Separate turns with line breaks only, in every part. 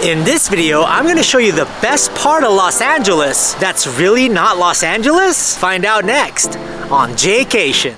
In this video, I'm gonna show you the best part of Los Angeles that's really not Los Angeles. Find out next on Jaycation.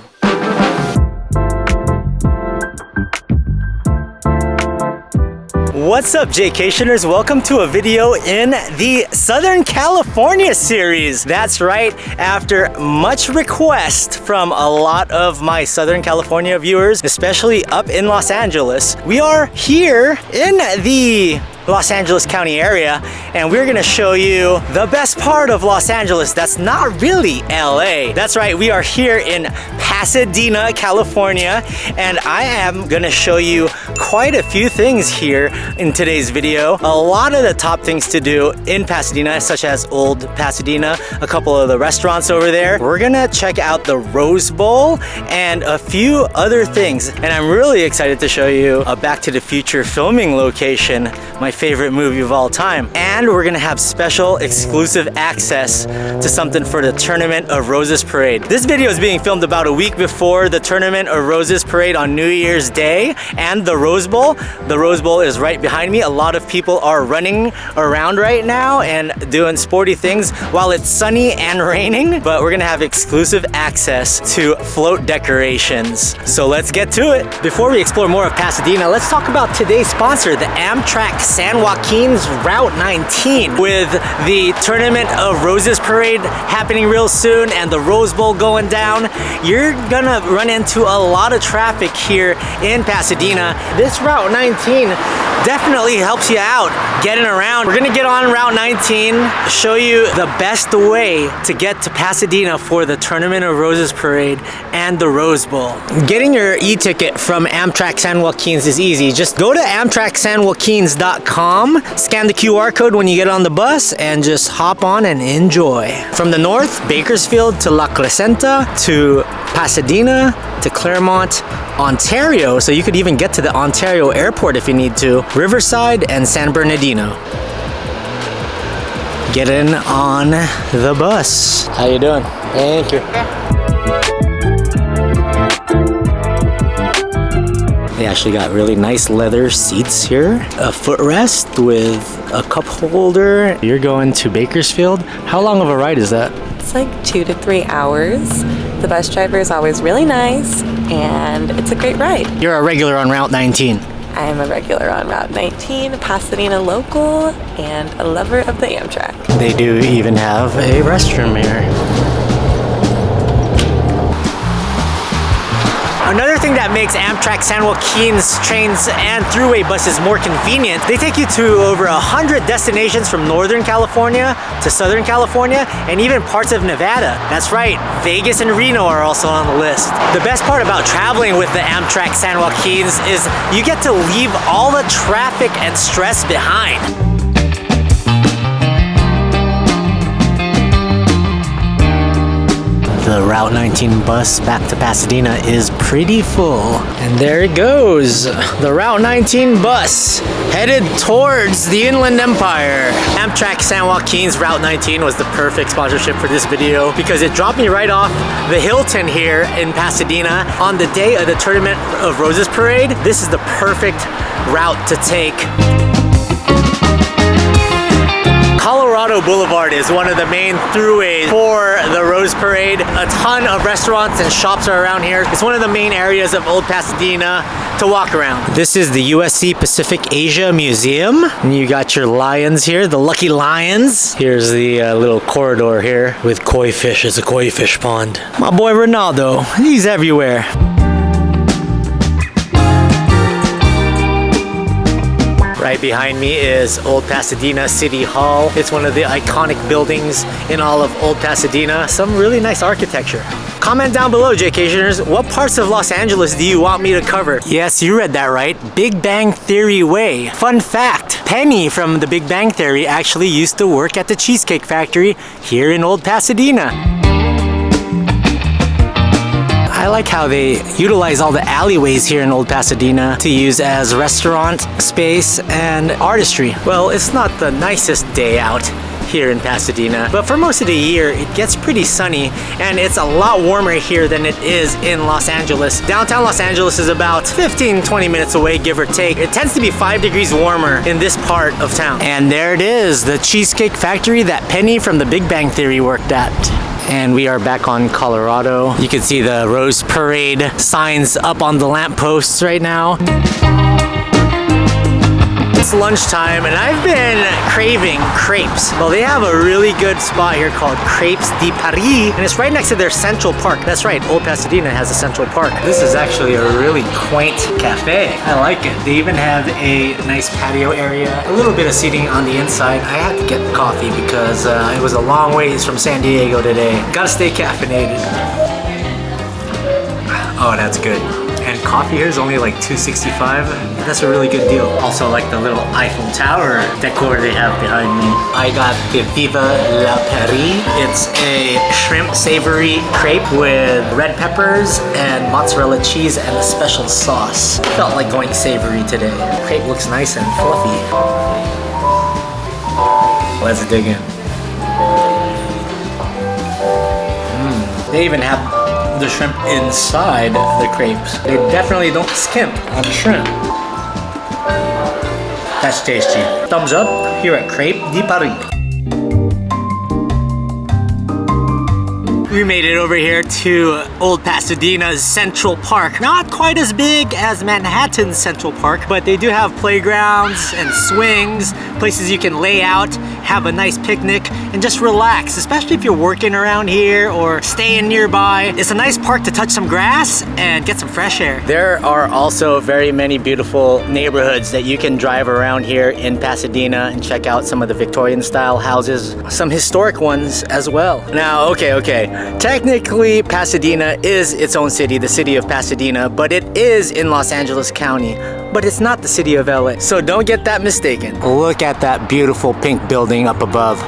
What's up, Jaycationers? Welcome to a video in the Southern California series. That's right, after much request from a lot of my Southern California viewers, especially up in Los Angeles, we are here in the Los Angeles County area, and we're gonna show you the best part of Los Angeles that's not really LA. That's right, we are here in Pasadena, California, and I am gonna show you quite a few things here in today's video. A lot of the top things to do in Pasadena, such as Old Pasadena, a couple of the restaurants over there. We're gonna check out the Rose Bowl and a few other things, and I'm really excited to show you a Back to the Future filming location, my favorite movie of all time. And we're gonna have special exclusive access to something for the Tournament of Roses Parade. This video is being filmed about a week before the Tournament of Roses Parade on New Year's Day and the Rose Bowl. The Rose Bowl is right behind me. A lot of people are running around right now and doing sporty things while it's sunny and raining, but we're gonna have exclusive access to float decorations. So let's get to it. Before we explore more of Pasadena, let's talk about today's sponsor, the Amtrak San Joaquins Route 19. With the Tournament of Roses Parade happening real soon and the Rose Bowl going down, you're gonna run into a lot of traffic here in Pasadena. This Route 19 definitely helps you out getting around. We're gonna get on Route 19, show you the best way to get to Pasadena for the Tournament of Roses Parade and the Rose Bowl. Getting your e-ticket from Amtrak San Joaquins is easy. Just go to amtraksanjoaquins.com, scan the QR code when you get on the bus, and just hop on and enjoy. From the north, Bakersfield to La Crescenta to Pasadena to Claremont, Ontario, so you could even get to the Ontario airport if you need to, Riverside and San Bernardino. Get in on the bus. How you doing? Thank you. They actually got really nice leather seats here. A footrest with a cup holder. You're going to Bakersfield. How long of a ride is that?
It's like 2 to 3 hours. The bus driver is always really nice, and it's a great ride.
You're a regular on Route 19.
I am a regular on Route 19, Pasadena local, and a lover of the Amtrak.
They do even have a restroom here. Another thing that makes Amtrak San Joaquins trains and thruway buses more convenient, they take you to over 100 destinations from Northern California to Southern California and even parts of Nevada. That's right, Vegas and Reno are also on the list. The best part about traveling with the Amtrak San Joaquins is you get to leave all the traffic and stress behind. The Route 19 bus back to Pasadena is pretty full. And there it goes, the Route 19 bus headed towards the Inland Empire. Amtrak San Joaquins Route 19 was the perfect sponsorship for this video because it dropped me right off the Hilton here in Pasadena on the day of the Tournament of Roses Parade. This is the perfect route to take. Colorado Boulevard is one of the main throughways for the Rose Parade. A ton of restaurants and shops are around here. It's one of the main areas of Old Pasadena to walk around. This is the USC Pacific Asia Museum. And you got your lions here, the lucky lions. Here's the little corridor here with koi fish. It's a koi fish pond. My boy Ronaldo, he's everywhere. Right behind me is Old Pasadena City Hall. It's one of the iconic buildings in all of Old Pasadena. Some really nice architecture. Comment down below, Jaycationers, what parts of Los Angeles do you want me to cover? Yes, you read that right. Big Bang Theory Way. Fun fact, Penny from the Big Bang Theory actually used to work at the Cheesecake Factory here in Old Pasadena. I like how they utilize all the alleyways here in Old Pasadena to use as restaurant space and artistry. Well, it's not the nicest day out here in Pasadena. But for most of the year, it gets pretty sunny, and it's a lot warmer here than it is in Los Angeles. Downtown Los Angeles is about 15-20 minutes away, give or take. It tends to be 5 degrees warmer in this part of town. And there it is, the Cheesecake Factory that Penny from The Big Bang Theory worked at. And we are back on Colorado. You can see the Rose Parade signs up on the lampposts right now. It's lunchtime and I've been craving crepes. Well, they have a really good spot here called Crepes de Paris, and it's right next to their Central Park. That's right, Old Pasadena has a Central Park. This is actually a really quaint cafe. I like it. They even have a nice patio area, a little bit of seating on the inside. I had to get coffee because it was a long ways from San Diego today. Gotta stay caffeinated. Oh, that's good. And coffee here is only like $2.65. That's a really good deal. Also like the little Eiffel Tower decor they have behind me. I got the Viva la Paris. It's a shrimp savory crepe with red peppers and mozzarella cheese and a special sauce. Felt like going savory today. The crepe looks nice and fluffy. Let's dig in. They even have the shrimp inside the crepes. They definitely don't skimp on the shrimp. That's tasty. Thumbs up here at Crepe de Paris. We made it over here to Old Pasadena's Central Park. Not quite as big as Manhattan's Central Park, but they do have playgrounds and swings, places you can lay out, have a nice picnic, and just relax, especially if you're working around here or staying nearby. It's a nice park to touch some grass and get some fresh air. There are also very many beautiful neighborhoods that you can drive around here in Pasadena and check out some of the Victorian style houses, some historic ones as well. Now, okay. Technically, Pasadena is its own city, the city of Pasadena, but it is in Los Angeles County, but it's not the city of LA. So don't get that mistaken. Look at that beautiful pink building up above.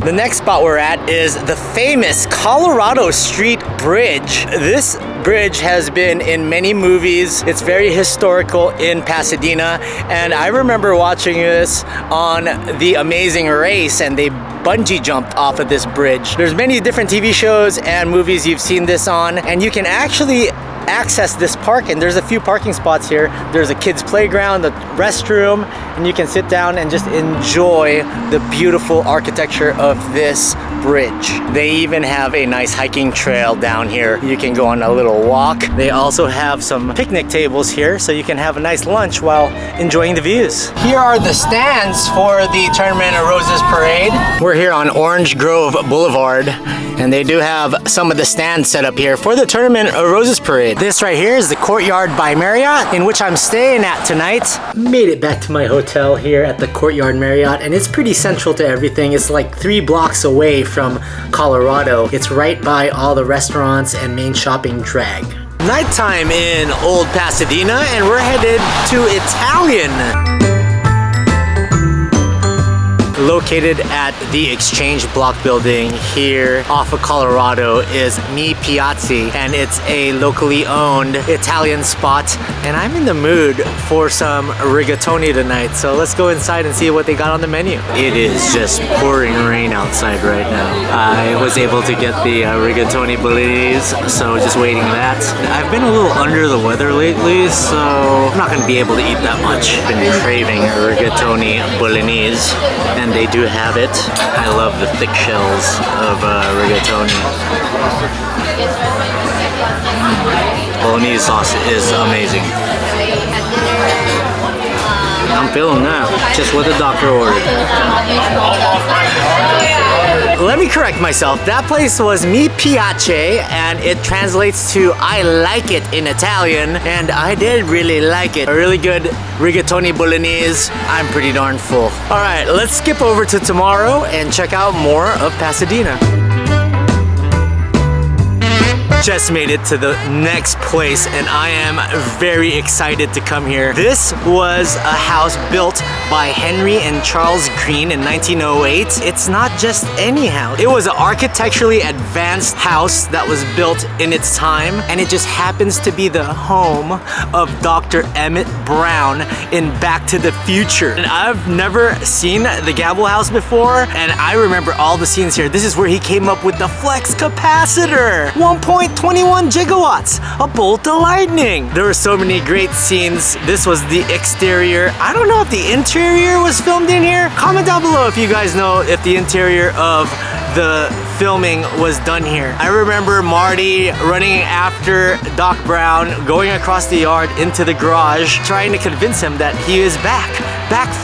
The next spot we're at is the famous Colorado Street Bridge. This bridge has been in many movies. It's very historical in Pasadena, and I remember watching this on The Amazing Race, and they bungee jumped off of this bridge. There's many different TV shows and movies you've seen this on, and you can actually access this park, and there's a few parking spots here. There's a kids playground, the restroom, and you can sit down and just enjoy the beautiful architecture of this bridge. They even have a nice hiking trail down here. You can go on a little walk. They also have some picnic tables here, so you can have a nice lunch while enjoying the views. Here are the stands for the Tournament of Roses Parade. We're here on Orange Grove Boulevard, and they do have some of the stands set up here for the Tournament of Roses Parade. This right here is the Courtyard by Marriott, in which I'm staying at tonight. Made it back to my hotel here at the Courtyard Marriott, and it's pretty central to everything. It's like 3 blocks away from Colorado. It's right by all the restaurants and main shopping drag. Nighttime in Old Pasadena, and we're headed to Italian. Located at the Exchange Block building here off of Colorado is Mi Piazzi, and it's a locally owned Italian spot, and I'm in the mood for some rigatoni tonight, so let's go inside and see what they got on the menu. It is just pouring rain outside right now. I was able to get the rigatoni bolognese, so just waiting that. I've been a little under the weather lately, so I'm not going to be able to eat that much. Been craving rigatoni bolognese, and they do have it. I love the thick shells of rigatoni. Bolognese sauce is amazing. I'm feeling that, just what the doctor ordered. Let me correct myself. That place was Mi Piace, and it translates to I like it in Italian, and I did really like it. A really good rigatoni bolognese. I'm pretty darn full. All right, let's skip over to tomorrow and check out more of Pasadena. just made it to the next place and I am very excited to come here. This was a house built by Henry and Charles Green in 1908. It's not just any house. It was an architecturally advanced house that was built in its time, and it just happens to be the home of Dr. Emmett Brown in Back to the Future. And I've never seen the Gamble House before, and I remember all the scenes here. This is where he came up with the flex capacitor. 1.21 gigawatts, a bolt of lightning. There were so many great scenes. This was the exterior. I don't know if the interior was filmed in here. Comment down below if you guys know if the interior of the filming was done here. I remember Marty running after Doc Brown, going across the yard into the garage, trying to convince him that he is back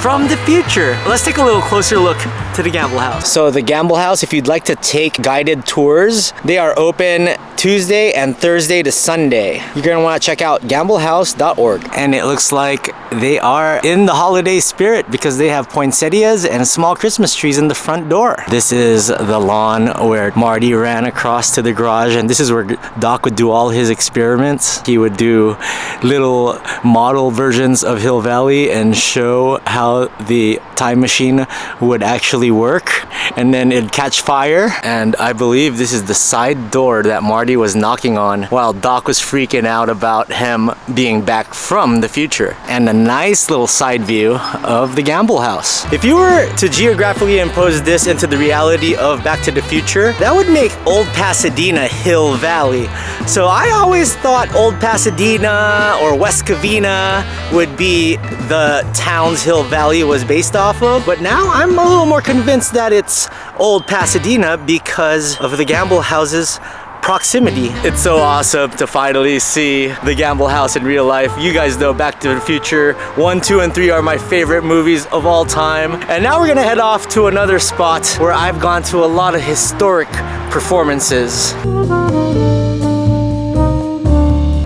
from the future. Let's take a little closer look to the Gamble House. So the Gamble House, if you'd like to take guided tours, they are open Tuesday and Thursday to Sunday. You're gonna wanna check out gamblehouse.org. And it looks like they are in the holiday spirit because they have poinsettias and small Christmas trees in the front door. This is the lawn where Marty ran across to the garage, and this is where Doc would do all his experiments. He would do little model versions of Hill Valley and show how the time machine would actually work, and then it'd catch fire. And I believe this is the side door that Marty was knocking on while Doc was freaking out about him being back from the future. And a nice little side view of the Gamble House. If you were to geographically impose this into the reality of Back to the Future, that would make Old Pasadena Hill Valley. So I always thought Old Pasadena or West Covina would be the town's Hill Valley was based off of, but now I'm a little more convinced that it's Old Pasadena because of the Gamble House's proximity. It's so awesome to finally see the Gamble House in real life. You guys know Back to the Future 1, 2, and 3 are my favorite movies of all time. And now we're gonna head off to another spot where I've gone to a lot of historic performances.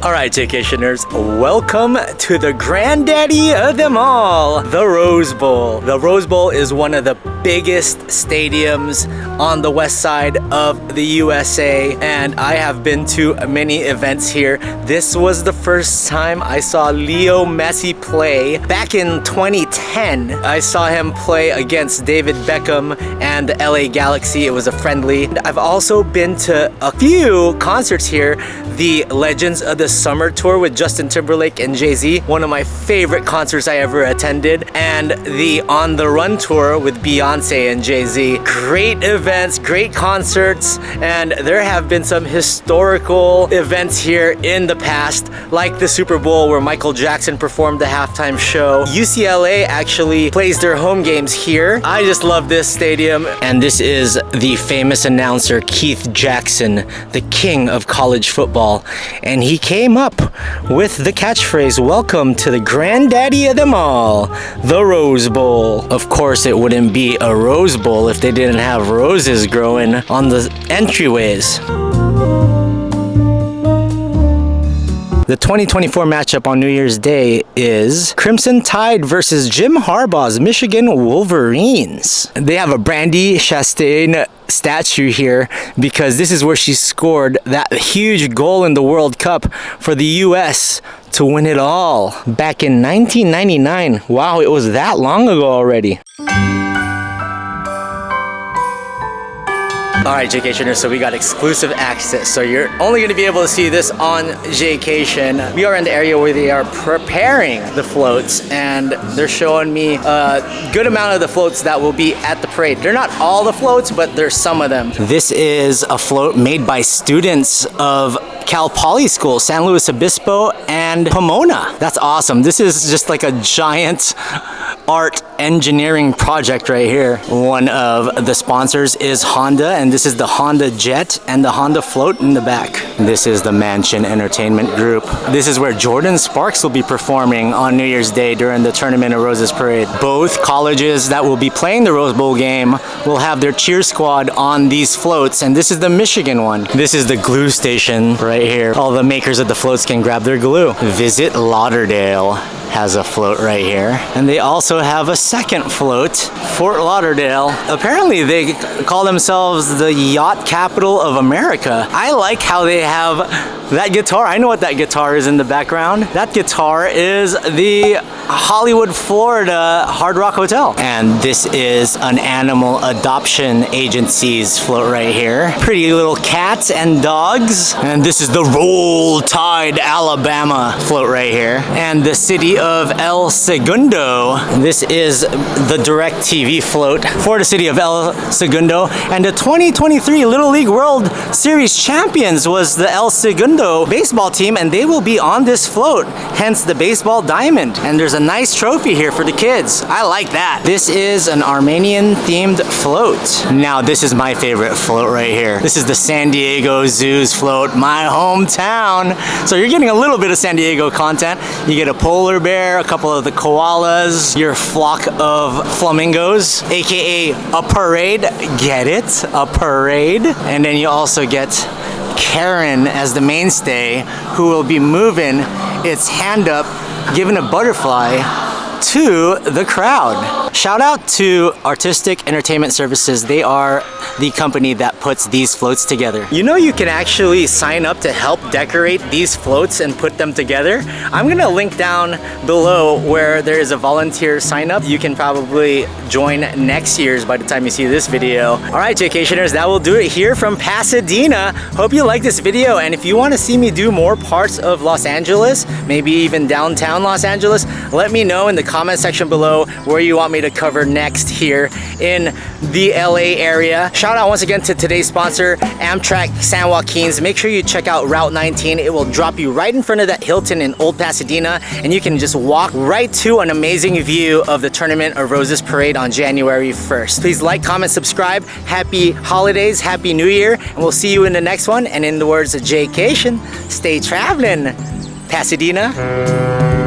Alright, Jaycationers, welcome to the granddaddy of them all, the Rose Bowl. The Rose Bowl is one of the biggest stadiums on the west side of the USA, and I have been to many events here. This was the first time I saw Leo Messi play back in 2010. I saw him play against David Beckham and the LA Galaxy. It was a friendly. I've also been to a few concerts here. The Legends of the Summer Tour with Justin Timberlake and Jay-Z, one of my favorite concerts I ever attended, and the On the Run Tour with Beyonce and Jay-Z. Great events, great concerts, and there have been some historical events here in the past, like the Super Bowl where Michael Jackson performed the halftime show. UCLA actually plays their home games here. I just love this stadium. And this is the famous announcer Keith Jackson, the king of college football. And he came up with the catchphrase, "Welcome to the granddaddy of them all, the Rose Bowl." Of course, it wouldn't be a Rose Bowl if they didn't have roses growing on the entryways. The 2024 matchup on New Year's Day is Crimson Tide versus Jim Harbaugh's Michigan Wolverines. They have a Brandy Chastain statue here because this is where she scored that huge goal in the World Cup for the US to win it all back in 1999. Wow, it was that long ago already. Alright, Jaycationers, so we got exclusive access. So you're only going to be able to see this on Jaycation. We are in the area where they are preparing the floats, and they're showing me a good amount of the floats that will be at the parade. They're not all the floats, but there's some of them. This is a float made by students of Cal Poly School, San Luis Obispo, and Pomona. That's awesome. This is just like a giant art engineering project right here. One of the sponsors is Honda, and this is the Honda Jet and the Honda Float in the back. This is the Mansion Entertainment Group. This is where Jordan Sparks will be performing on New Year's Day during the Tournament of Roses parade. Both colleges that will be playing the Rose Bowl game will have their cheer squad on these floats, and this is the Michigan one. This is the glue station right here. All the makers of the floats can grab their glue. Visit Lauderdale has a float right here. And they also have a second float, Fort Lauderdale. Apparently they call themselves the yacht capital of America. I like how they have that guitar. I know what that guitar is in the background. That guitar is the Hollywood, Florida Hard Rock Hotel. And this is an animal adoption agency's float right here. Pretty little cats and dogs. And this is the Roll Tide, Alabama float right here. And the city of El Segundo. This is the DirecTV float for the city of El Segundo. And the 2023 Little League World Series champions was the El Segundo baseball team, and they will be on this float, hence the baseball diamond. And there's a nice trophy here for the kids. I like that. This is an Armenian themed float. Now this is my favorite float right here. This is the San Diego Zoo's float, my hometown. So you're getting a little bit of San Diego content. You get a polar bear, a couple of the koalas, your flock of flamingos, aka a parade. Get it? A parade. And then you also get Karen as the mainstay, who will be moving its hand up, giving a butterfly to the crowd. Shout out to Artistic Entertainment Services. They are the company that puts these floats together. You know, you can actually sign up to help decorate these floats and put them together. I'm gonna link down below where there is a volunteer sign up. You can probably join next year's by the time you see this video. All right, Jaycationers, that will do it here from Pasadena. Hope you like this video, and if you want to see me do more parts of Los Angeles, maybe even downtown Los Angeles, let me know in the comment section below where you want me to cover next here in the LA area. Shout out once again to today's sponsor, Amtrak San Joaquins. Make sure you check out Route 19. It will drop you right in front of that Hilton in Old Pasadena, and you can just walk right to an amazing view of the Tournament of Roses parade on January 1st. Please like, comment, subscribe. Happy holidays, happy new year, and we'll see you in the next one. And in the words of Jaycation, stay traveling, Pasadena.